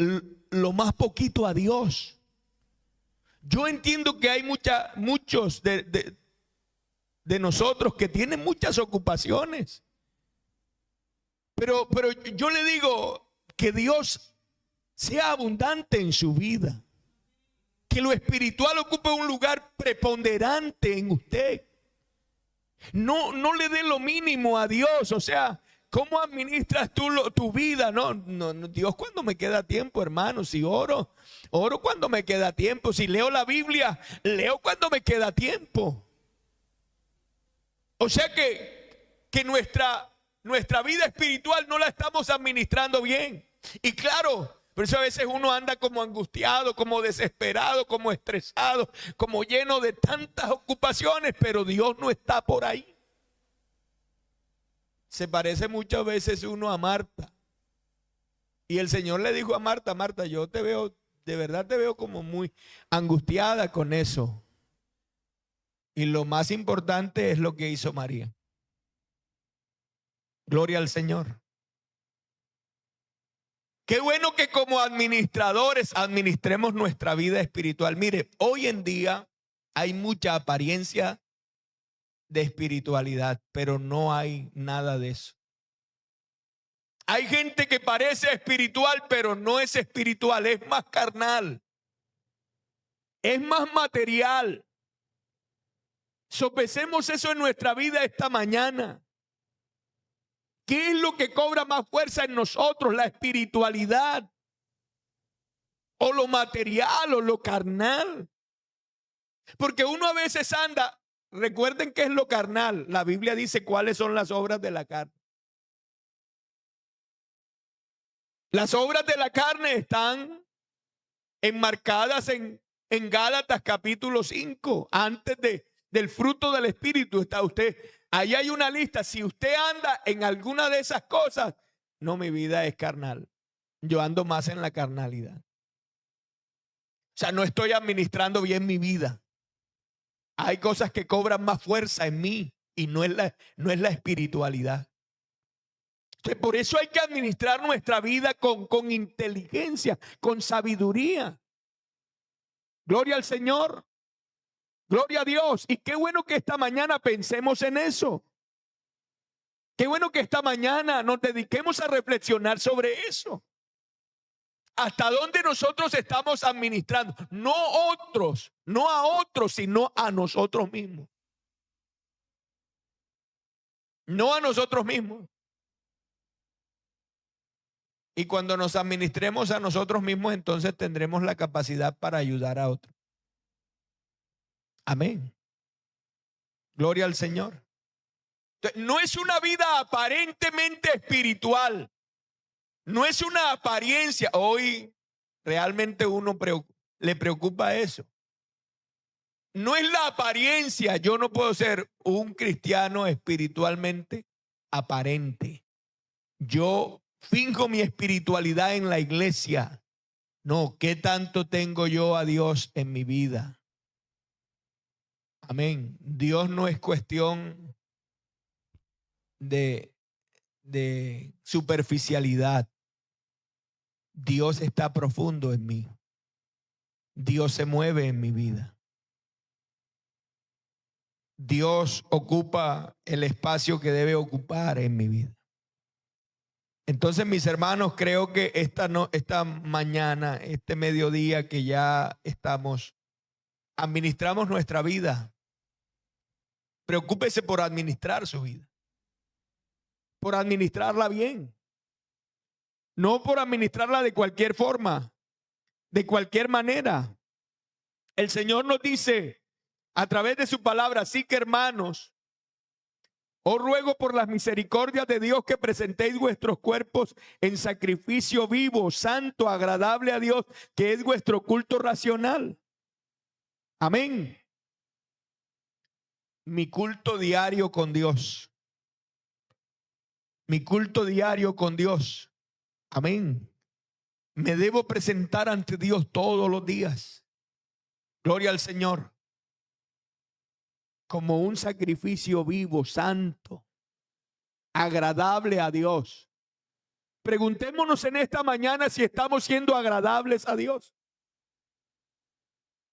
lo más poquito a Dios. Yo entiendo que hay muchos de nosotros que tienen muchas ocupaciones. Pero yo le digo que Dios sea abundante en su vida. Que lo espiritual ocupe un lugar preponderante en usted. No le dé lo mínimo a Dios. O sea, ¿cómo administras tú tu vida? No, Dios, cuando me queda tiempo, hermano. Si oro cuando me queda tiempo. Si leo la Biblia, leo cuando me queda tiempo. O sea que nuestra vida espiritual no la estamos administrando bien. Y claro, por eso a veces uno anda como angustiado, como desesperado, como estresado, como lleno de tantas ocupaciones, pero Dios no está por ahí. Se parece muchas veces uno a Marta. Y el Señor le dijo a Marta, Marta, yo te veo, de verdad te veo como muy angustiada con eso. Y lo más importante es lo que hizo María. Gloria al Señor. Qué bueno que como administradores administremos nuestra vida espiritual. Mire, hoy en día hay mucha apariencia de espiritualidad, pero no hay nada de eso. Hay gente que parece espiritual, pero no es espiritual, es más carnal, es más material. Sopesemos eso en nuestra vida esta mañana. ¿Qué es lo que cobra más fuerza en nosotros? ¿La espiritualidad o lo material o lo carnal? Porque uno a veces anda, recuerden qué es lo carnal. La Biblia dice cuáles son las obras de la carne. Las obras de la carne están enmarcadas en Gálatas capítulo 5, antes del fruto del Espíritu está usted. Ahí hay una lista. Si usted anda en alguna de esas cosas, no, mi vida es carnal. Yo ando más en la carnalidad. O sea, no estoy administrando bien mi vida. Hay cosas que cobran más fuerza en mí y no es la espiritualidad. Entonces, por eso hay que administrar nuestra vida con inteligencia, con sabiduría. Gloria al Señor. Gloria a Dios. Y qué bueno que esta mañana pensemos en eso. Qué bueno que esta mañana nos dediquemos a reflexionar sobre eso. Hasta dónde nosotros estamos administrando. No otros, no a otros, sino a nosotros mismos. No a nosotros mismos. Y cuando nos administremos a nosotros mismos, entonces tendremos la capacidad para ayudar a otros. Amén. Gloria al Señor. Entonces, no es una vida aparentemente espiritual. No es una apariencia. Hoy realmente uno le preocupa eso. No es la apariencia. Yo no puedo ser un cristiano espiritualmente aparente. Yo finjo mi espiritualidad en la iglesia. No, ¿qué tanto tengo yo a Dios en mi vida? Amén. Dios no es cuestión de superficialidad. Dios está profundo en mí. Dios se mueve en mi vida. Dios ocupa el espacio que debe ocupar en mi vida. Entonces, mis hermanos, creo que esta mañana, este mediodía que ya estamos, administramos nuestra vida. Preocúpese por administrar su vida. Por administrarla bien. No por administrarla de cualquier forma, de cualquier manera. El Señor nos dice a través de su palabra, así que hermanos, os ruego por las misericordias de Dios que presentéis vuestros cuerpos en sacrificio vivo, santo, agradable a Dios, que es vuestro culto racional. Amén. Mi culto diario con Dios. Mi culto diario con Dios. Amén. Me debo presentar ante Dios todos los días. Gloria al Señor. Como un sacrificio vivo, santo, agradable a Dios. Preguntémonos en esta mañana si estamos siendo agradables a Dios.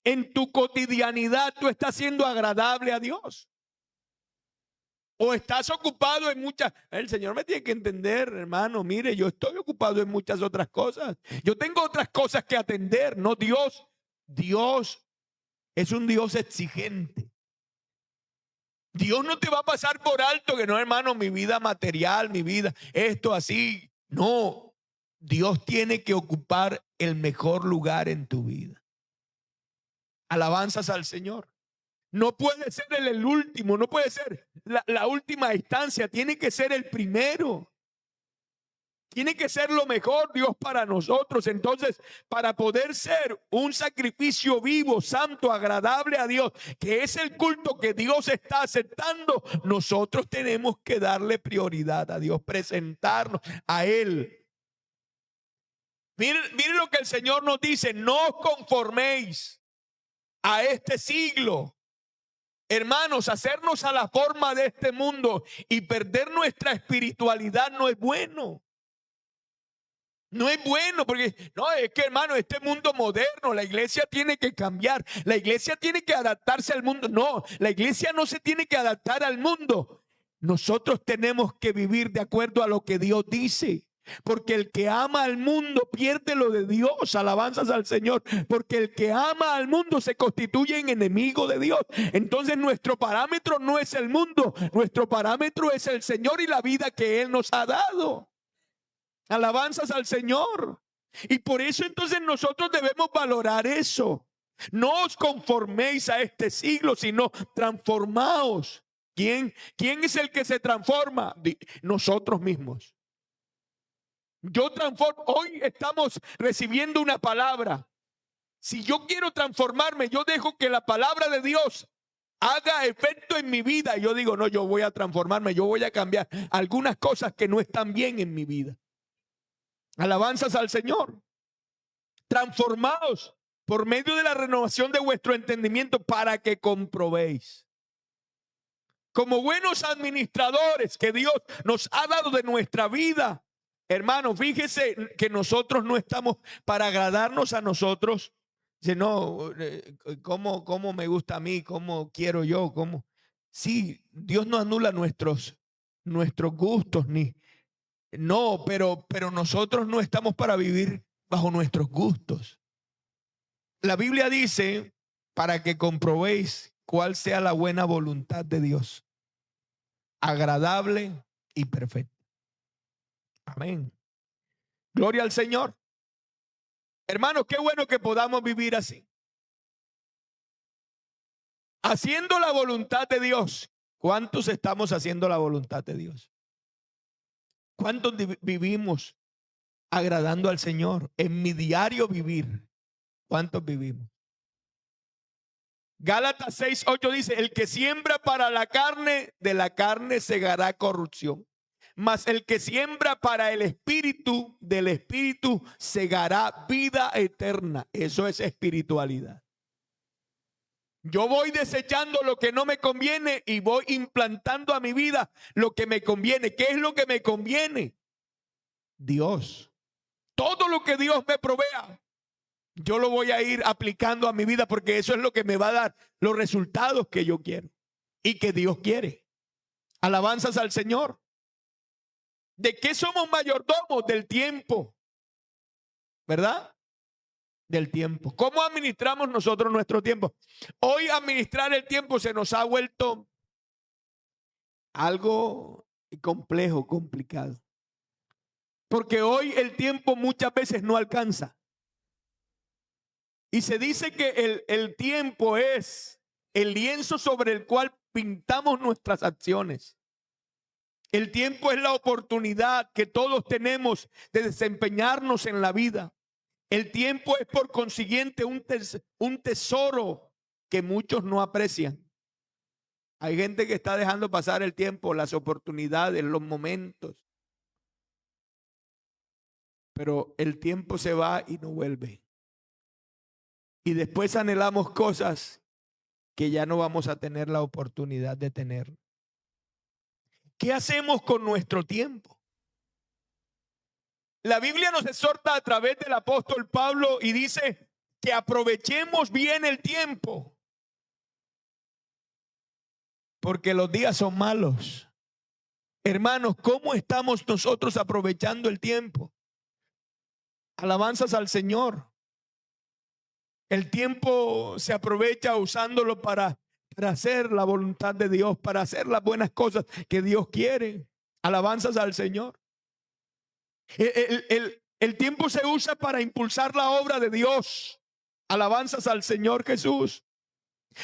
En tu cotidianidad, ¿tú estás siendo agradable a Dios? ¿O estás ocupado en muchas? El Señor me tiene que entender, hermano. Mire, yo estoy ocupado en muchas otras cosas. Yo tengo otras cosas que atender, no Dios. Dios es un Dios exigente. Dios no te va a pasar por alto que no, hermano, mi vida material, mi vida, esto así. No, Dios tiene que ocupar el mejor lugar en tu vida. Alabanzas al Señor. No puede ser el último, no puede ser la última instancia, tiene que ser el primero. Tiene que ser lo mejor Dios para nosotros. Entonces, para poder ser un sacrificio vivo, santo, agradable a Dios, que es el culto que Dios está aceptando, nosotros tenemos que darle prioridad a Dios, presentarnos a Él. Miren lo que el Señor nos dice: no os conforméis a este siglo. Hermanos, hacernos a la forma de este mundo y perder nuestra espiritualidad no es bueno. No es bueno porque, no, es que hermano, este mundo moderno, la iglesia tiene que cambiar, la iglesia tiene que adaptarse al mundo. No, la iglesia no se tiene que adaptar al mundo. Nosotros tenemos que vivir de acuerdo a lo que Dios dice. Porque el que ama al mundo pierde lo de Dios. Alabanzas al Señor. Porque el que ama al mundo se constituye en enemigo de Dios. Entonces nuestro parámetro no es el mundo. Nuestro parámetro es el Señor y la vida que Él nos ha dado. Alabanzas al Señor. Y por eso entonces nosotros debemos valorar eso. No os conforméis a este siglo, sino transformaos. ¿Quién es el que se transforma? Nosotros mismos. Yo transformo. Hoy estamos recibiendo una palabra. Si yo quiero transformarme, yo dejo que la palabra de Dios haga efecto en mi vida. Y yo digo, no, yo voy a transformarme, yo voy a cambiar algunas cosas que no están bien en mi vida. Alabanzas al Señor. Transformaos por medio de la renovación de vuestro entendimiento para que comprobéis. Como buenos administradores que Dios nos ha dado de nuestra vida. Hermano, fíjese que nosotros no estamos para agradarnos a nosotros. Dice, no, ¿cómo me gusta a mí? ¿Cómo quiero yo? ¿Cómo? Sí, Dios no anula nuestros gustos ni... No, pero nosotros no estamos para vivir bajo nuestros gustos. La Biblia dice, para que comprobéis cuál sea la buena voluntad de Dios, agradable y perfecta. Amén. Gloria al Señor. Hermanos, qué bueno que podamos vivir así. Haciendo la voluntad de Dios. ¿Cuántos estamos haciendo la voluntad de Dios? ¿Cuántos vivimos agradando al Señor? En mi diario vivir, ¿cuántos vivimos? Gálatas 6:8 dice, el que siembra para la carne, de la carne segará corrupción. Mas el que siembra para el espíritu, del espíritu segará vida eterna. Eso es espiritualidad. Yo voy desechando lo que no me conviene y voy implantando a mi vida lo que me conviene. ¿Qué es lo que me conviene? Dios. Todo lo que Dios me provea, yo lo voy a ir aplicando a mi vida porque eso es lo que me va a dar los resultados que yo quiero y que Dios quiere. Alabanzas al Señor. ¿De qué somos mayordomos? Del tiempo, ¿verdad? Del tiempo. ¿Cómo administramos nosotros nuestro tiempo? Hoy administrar el tiempo se nos ha vuelto algo complejo, complicado. Porque hoy el tiempo muchas veces no alcanza. Y se dice que el tiempo es el lienzo sobre el cual pintamos nuestras acciones. El tiempo es la oportunidad que todos tenemos de desempeñarnos en la vida. El tiempo es por consiguiente un tesoro que muchos no aprecian. Hay gente que está dejando pasar el tiempo, las oportunidades, los momentos. Pero el tiempo se va y no vuelve. Y después anhelamos cosas que ya no vamos a tener la oportunidad de tener. ¿Qué hacemos con nuestro tiempo? La Biblia nos exhorta a través del apóstol Pablo y dice que aprovechemos bien el tiempo. Porque los días son malos. Hermanos, ¿cómo estamos nosotros aprovechando el tiempo? Alabanzas al Señor. El tiempo se aprovecha usándolo para hacer la voluntad de Dios, para hacer las buenas cosas que Dios quiere. Alabanzas al Señor. El tiempo se usa para impulsar la obra de Dios. Alabanzas al Señor Jesús.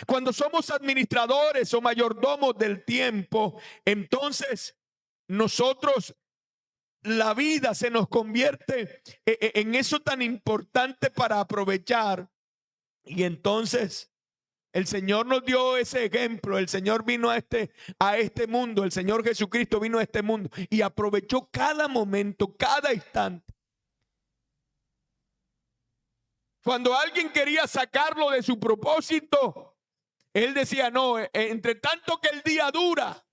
Cuando somos administradores o mayordomos del tiempo, entonces nosotros, la vida se nos convierte en eso tan importante para aprovechar. Y entonces el Señor nos dio ese ejemplo. El Señor vino a este mundo. El Señor Jesucristo vino a este mundo y aprovechó cada momento, cada instante. Cuando alguien quería sacarlo de su propósito, él decía, no, entre tanto que el día dura,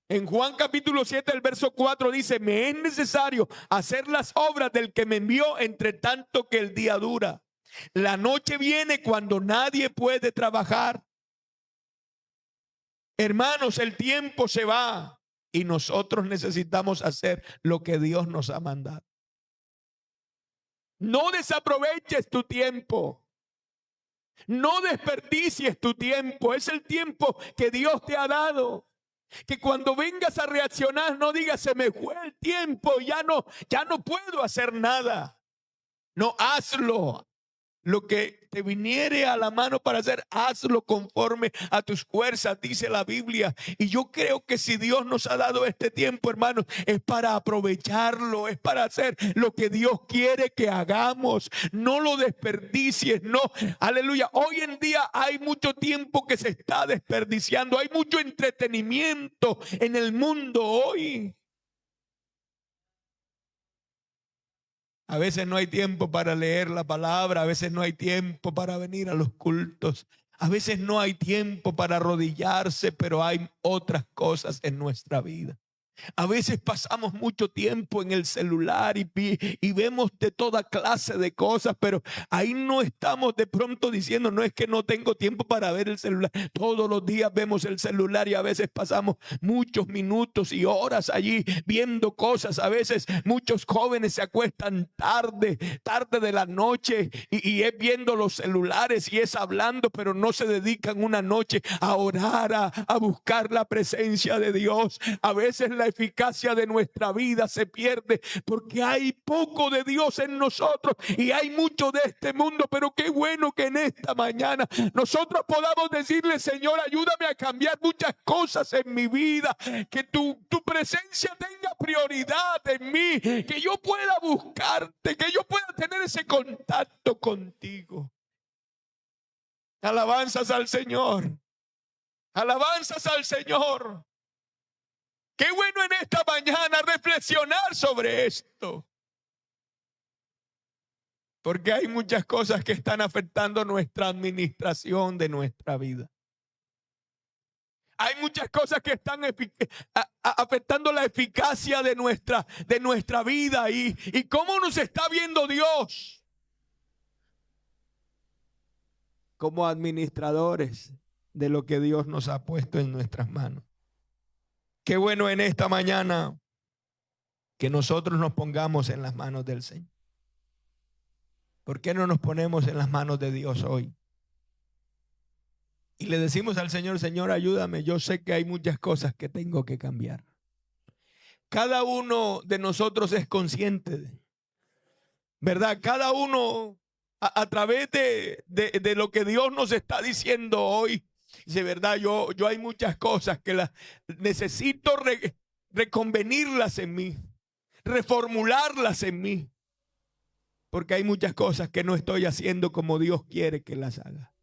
En Juan capítulo 7, el verso 4 dice: me es necesario hacer las obras del que me envió, entre tanto que el día dura. La noche viene cuando nadie puede trabajar. Hermanos, el tiempo se va y nosotros necesitamos hacer lo que Dios nos ha mandado. No desaproveches tu tiempo. No desperdicies tu tiempo. Es el tiempo que Dios te ha dado. Que cuando vengas a reaccionar no digas: se me fue el tiempo, ya no puedo hacer nada. No, hazlo. Lo que te viniere a la mano para hacer, hazlo conforme a tus fuerzas, dice la Biblia. Y yo creo que si Dios nos ha dado este tiempo, hermanos, es para aprovecharlo, es para hacer lo que Dios quiere que hagamos. No lo desperdicies, no. Aleluya. Hoy en día hay mucho tiempo que se está desperdiciando. Hay mucho entretenimiento en el mundo hoy. A veces no hay tiempo para leer la palabra, a veces no hay tiempo para venir a los cultos, a veces no hay tiempo para arrodillarse, pero hay otras cosas en nuestra vida. A veces pasamos mucho tiempo en el celular y vemos de toda clase de cosas, pero ahí no estamos de pronto diciendo: no es que no tengo tiempo para ver el celular. Todos los días vemos el celular y a veces pasamos muchos minutos y horas allí viendo cosas. A veces muchos jóvenes se acuestan tarde de la noche y es viendo los celulares y es hablando, pero no se dedican una noche a orar, a buscar la presencia de Dios. A veces la eficacia de nuestra vida se pierde porque hay poco de Dios en nosotros y hay mucho de este mundo. Pero qué bueno que en esta mañana nosotros podamos decirle: Señor, ayúdame a cambiar muchas cosas en mi vida, que tu presencia tenga prioridad en mí, que yo pueda buscarte, que yo pueda tener ese contacto contigo. Alabanzas al Señor, alabanzas al Señor. Qué bueno en esta mañana reflexionar sobre esto, porque hay muchas cosas que están afectando nuestra administración de nuestra vida. Hay muchas cosas que están afectando la eficacia de nuestra vida y cómo nos está viendo Dios como administradores de lo que Dios nos ha puesto en nuestras manos. Qué bueno en esta mañana que nosotros nos pongamos en las manos del Señor. ¿Por qué no nos ponemos en las manos de Dios hoy? Y le decimos al Señor: Señor, ayúdame. Yo sé que hay muchas cosas que tengo que cambiar. Cada uno de nosotros es consciente, ¿verdad? Cada uno a través de lo que Dios nos está diciendo hoy. Dice: verdad, yo hay muchas cosas que las necesito reconvenirlas en mí, reformularlas en mí, porque hay muchas cosas que no estoy haciendo como Dios quiere que las haga.